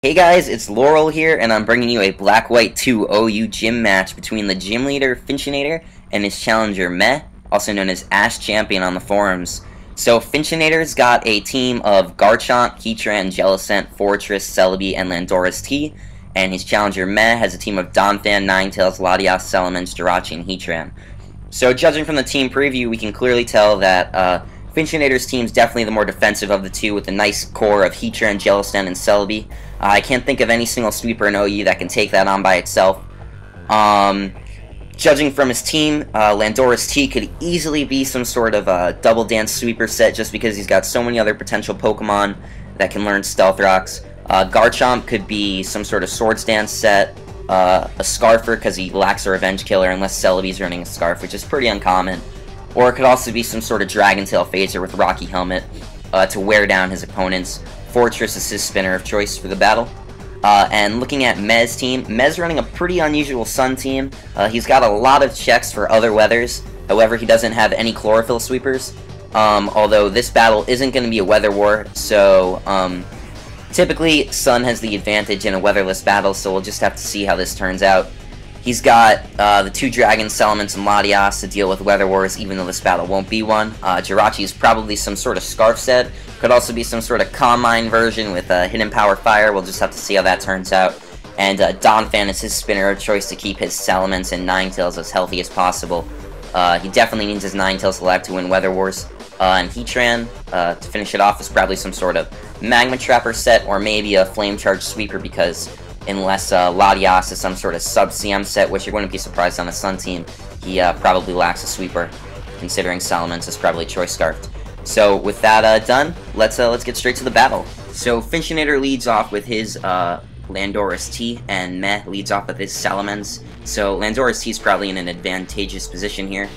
Hey guys, it's Laurel here, and I'm bringing you a Black-White 2 OU gym match between the gym leader, Finchinator, and his challenger, Meh, also known as Ash Champion on the forums. So, Finchinator's got a team of Garchomp, Heatran, Jellicent, Fortress, Celebi, and Landora's T, and his challenger, Meh, has a team of Donphan, Ninetales, Latias, Salamence, Jirachi, and Heatran. So, judging from the team preview, we can clearly tell that, Finchinator's team is definitely the more defensive of the two, with a nice core of Heatran, Jellicent, and Celebi. I can't think of any single sweeper in OU that can take that on by itself. Judging from his team, Landora's T could easily be some sort of double dance sweeper set just because he's got so many other potential Pokemon that can learn Stealth Rocks. Garchomp could be some sort of Swords Dance set, a Scarfer because he lacks a Revenge Killer unless Celebi's running a Scarf, which is pretty uncommon. Or it could also be some sort of Dragon Tail Phaser with Rocky Helmet to wear down his opponents. Fortress is his spinner of choice for the battle. And looking at Meh's team, Meh's running a pretty unusual Sun team. He's got a lot of checks for other weathers, however he doesn't have any Chlorophyll sweepers. Although this battle isn't going to be a weather war, so typically Sun has the advantage in a weatherless battle, so we'll just have to see how this turns out. He's got the two Dragons, Salamence, and Latias to deal with Weather Wars, even though this battle won't be one. Jirachi is probably some sort of Scarf set. Could also be some sort of Calm Mind version with Hidden Power Fire. We'll just have to see how that turns out. And Donphan is his spinner of choice to keep his Salamence and Ninetales as healthy as possible. He definitely needs his Ninetales alive to win Weather Wars. And Heatran, to finish it off, is probably some sort of Magma Trapper set, or maybe a Flame Charge Sweeper, because unless Latias is some sort of sub-CM set, which you wouldn't be surprised on a Sun team, he probably lacks a sweeper, considering Salamence is probably Choice Scarfed. So with that done, let's get straight to the battle. So Finchinator leads off with his Landora's T, and Meh leads off with his Salamence. So Landora's T is probably in an advantageous position here.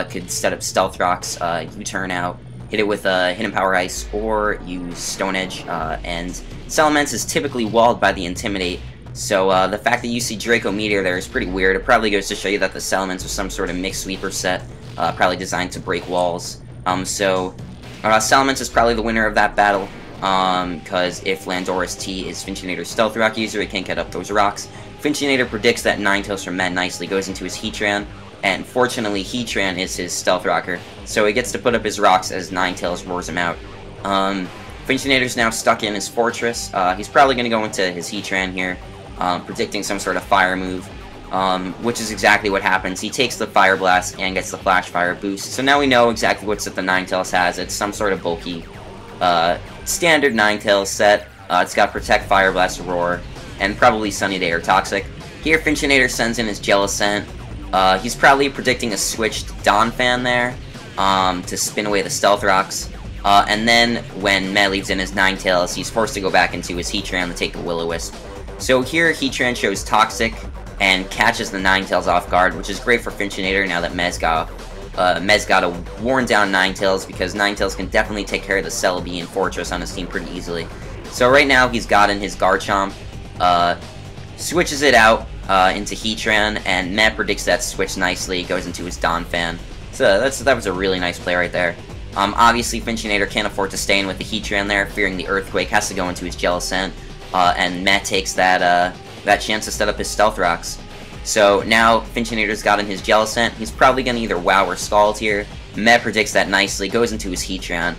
Could set up Stealth Rocks, U-turn out, hit it with Hidden Power Ice, or use Stone Edge, and Salamence is typically walled by the Intimidate, so the fact that you see Draco Meteor there is pretty weird. It probably goes to show you that the Salamence was some sort of mixed sweeper set, probably designed to break walls. Salamence is probably the winner of that battle, because if Landora's T is Finchinator's Stealth Rock user, it can't get up those rocks. Finchinator predicts that Ninetales from Meh nicely goes into his Heatran, and fortunately Heatran is his Stealth Rocker, so he gets to put up his rocks as Ninetales roars him out. Finchinator's now stuck in his Fortress. He's probably going to go into his Heatran here, predicting some sort of Fire move, which is exactly what happens. He takes the Fire Blast and gets the Flash Fire boost, so now we know exactly what set the Ninetales has. It's some sort of bulky, standard Ninetales set. It's got Protect, Fire Blast, Roar, and probably Sunny Day or Toxic. Here Finchinator sends in his Jellicent. He's probably predicting a switched Donphan there, to spin away the Stealth Rocks. And then, when Meh leaves in his Ninetales, he's forced to go back into his Heatran to take the Will-O-Wisp. So here, Heatran shows Toxic, and catches the Ninetales off guard, which is great for Finchinator now that Meh's got a worn-down Ninetales, because Ninetales can definitely take care of the Celebi and Fortress on his team pretty easily. So right now, he's got in his Garchomp, switches it out into Heatran, and Meh predicts that switch nicely, goes into his Donphan. So that was a really nice play right there. Obviously, Finchinator can't afford to stay in with the Heatran there, fearing the Earthquake, has to go into his Jellicent, and Meh takes that chance to set up his Stealth Rocks. So now Finchinator's got in his Jellicent. He's probably going to either Wow or Scald here. Meh predicts that nicely, goes into his Heatran,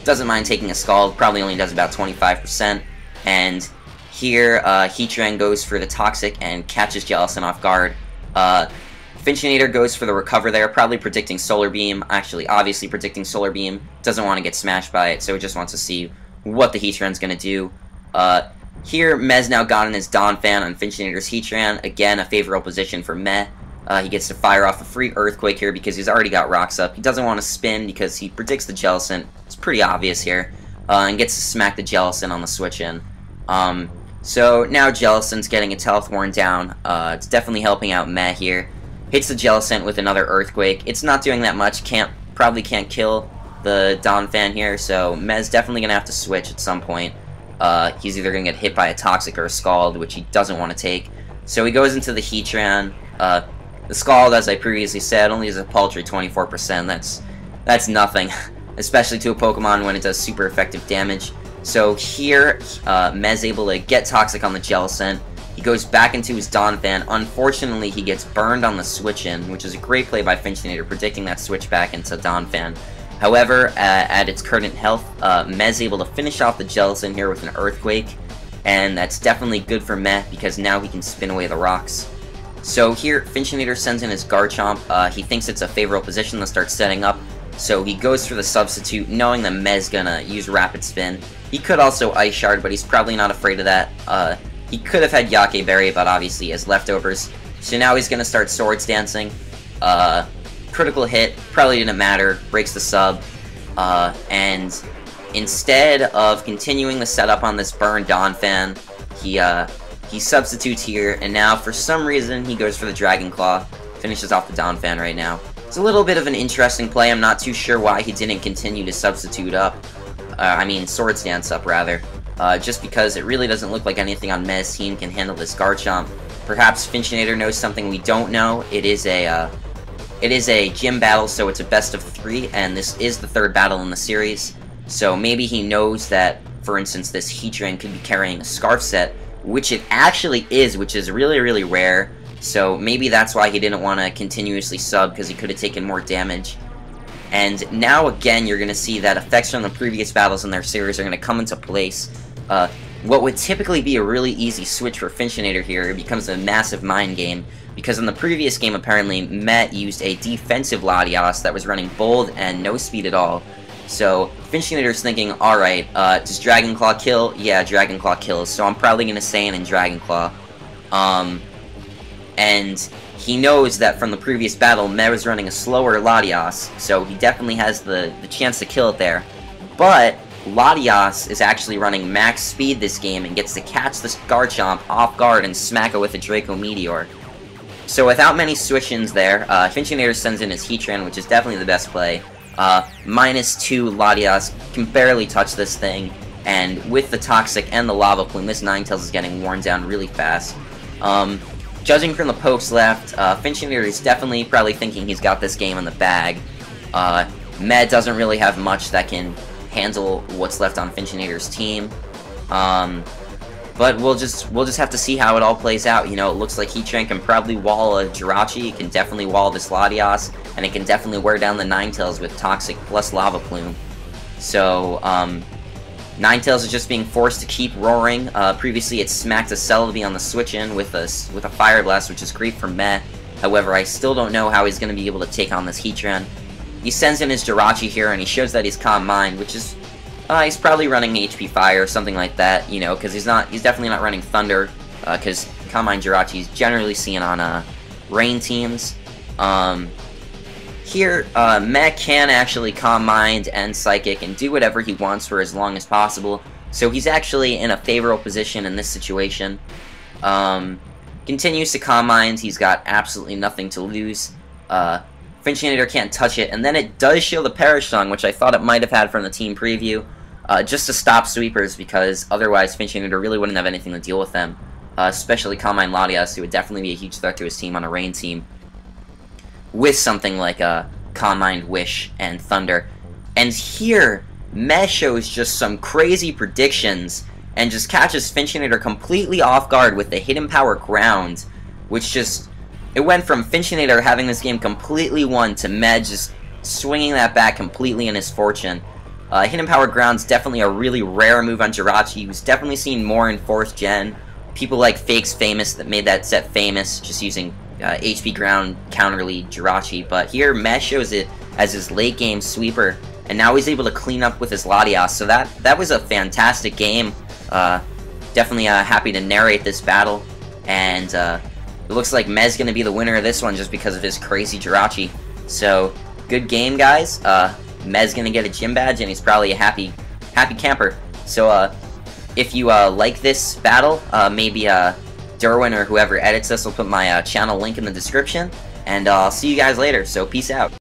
doesn't mind taking a Scald, probably only does about 25%, and here Heatran goes for the Toxic and catches Jellicent off guard. Finchinator goes for the Recover there, probably predicting Solar Beam, actually obviously predicting Solar Beam, doesn't want to get smashed by it, so he just wants to see what the Heatran's going to do. Here, Meh's now gotten his Donphan on Finchinator's Heatran, again a favorable position for Meh. He gets to fire off a free Earthquake here because he's already got rocks up. He doesn't want to spin because he predicts the Jellicent, it's pretty obvious here, and gets to smack the Jellicent on the switch in. So now Jellicent's getting its health worn down, it's definitely helping out Meh here. Hits the Jellicent with another Earthquake. It's not doing that much, probably can't kill the Donphan here, so Meh's definitely going to have to switch at some point. He's either going to get hit by a Toxic or a Scald, which he doesn't want to take. So he goes into the Heatran. The Scald, as I previously said, only is a paltry 24%. That's nothing, especially to a Pokemon when it does super effective damage. So here, Mez able to get Toxic on the Jellicent. He goes back into his Donphan. Unfortunately, he gets burned on the switch-in, which is a great play by Finchinator, predicting that switch back into Donphan. However, at its current health, Mez able to finish off the Jellicent here with an Earthquake, and that's definitely good for Meh, because now he can spin away the rocks. So here, Finchinator sends in his Garchomp. He thinks it's a favorable position to start setting up, so he goes for the substitute, knowing that Meh's gonna use Rapid Spin. He could also Ice Shard, but he's probably not afraid of that. He could have had Yake Berry, but obviously he has leftovers. So now he's gonna start Swords Dancing. Critical hit, probably didn't matter, breaks the sub. And instead of continuing the setup on this burn Donphan, he substitutes here, and now for some reason he goes for the Dragon Claw, finishes off the Donphan right now. It's a little bit of an interesting play. I'm not too sure why he didn't continue to substitute up. Swords Dance up, rather. Just because it really doesn't look like anything on Mez's team can handle this Garchomp. Perhaps Finchinator knows something we don't know. It is a gym battle, so it's a best of 3, and this is the 3rd battle in the series. So maybe he knows that, for instance, this Heatran could be carrying a Scarf set, which it actually is, which is really, really rare. So maybe that's why he didn't want to continuously sub, because he could have taken more damage. And now again, you're going to see that effects from the previous battles in their series are going to come into place. What would typically be a really easy switch for Finchinator here, it becomes a massive mind game, because in the previous game, apparently, Met used a defensive Latias that was running bold and no speed at all. So, Finchinator's thinking, alright, does Dragon Claw kill? Yeah, Dragon Claw kills, so I'm probably going to Saiyan in Dragon Claw. And he knows that from the previous battle, Met was running a slower Latias, so he definitely has the chance to kill it there. But Latias is actually running max speed this game and gets to catch this Garchomp off guard and smack it with a Draco Meteor. So without many switch-ins there, Finchinator sends in his Heatran, which is definitely the best play. -2 Latias can barely touch this thing, and with the Toxic and the Lava Plume, this Ninetales is getting worn down really fast. Judging from the pokes left, Finchinator is definitely probably thinking he's got this game in the bag. Med doesn't really have much that can handle what's left on Finchinator's team. But we'll just have to see how it all plays out. You know, it looks like Heatran can probably wall a Jirachi, it can definitely wall this Latias, and it can definitely wear down the Ninetales with Toxic plus Lava Plume. So, Ninetales is just being forced to keep roaring. Previously it smacked a Celebi on the switch-in with a Fire Blast, which is great for Meh. However, I still don't know how he's going to be able to take on this Heatran. He sends in his Jirachi here, and he shows that he's Calm Mind, which is... he's probably running HP Fire or something like that, you know, because he's definitely not running Thunder, because Calm Mind Jirachi is generally seen on Rain teams. Here, Meh can actually Calm Mind and Psychic and do whatever he wants for as long as possible, so he's actually in a favorable position in this situation. Continues to Calm Mind, he's got absolutely nothing to lose. Finchinator can't touch it, and then it does show the Perish Song, which I thought it might have had from the team preview, just to stop sweepers, because otherwise Finchinator really wouldn't have anything to deal with them, especially Calm Mind Latias, who would definitely be a huge threat to his team on a Rain team, with something like Calm Mind, Wish, and Thunder. And here, Meh shows just some crazy predictions, and just catches Finchinator completely off guard with the Hidden Power Ground, which just... It went from Finchinator having this game completely won to Meh just swinging that back completely in his fortune. Hidden Power Ground's definitely a really rare move on Jirachi, who's definitely seen more in 4th gen. People like Fakes Famous that made that set famous, just using HP Ground counter lead Jirachi. But here, Meh shows it as his late game sweeper, and now he's able to clean up with his Latias. So that was a fantastic game. Definitely happy to narrate this battle, and it looks like Meh's going to be the winner of this one just because of his crazy Jirachi. So, good game, guys. Meh's going to get a gym badge, and he's probably a happy camper. So, if you like this battle, maybe Derwin or whoever edits this will put my channel link in the description. And I'll see you guys later, so peace out.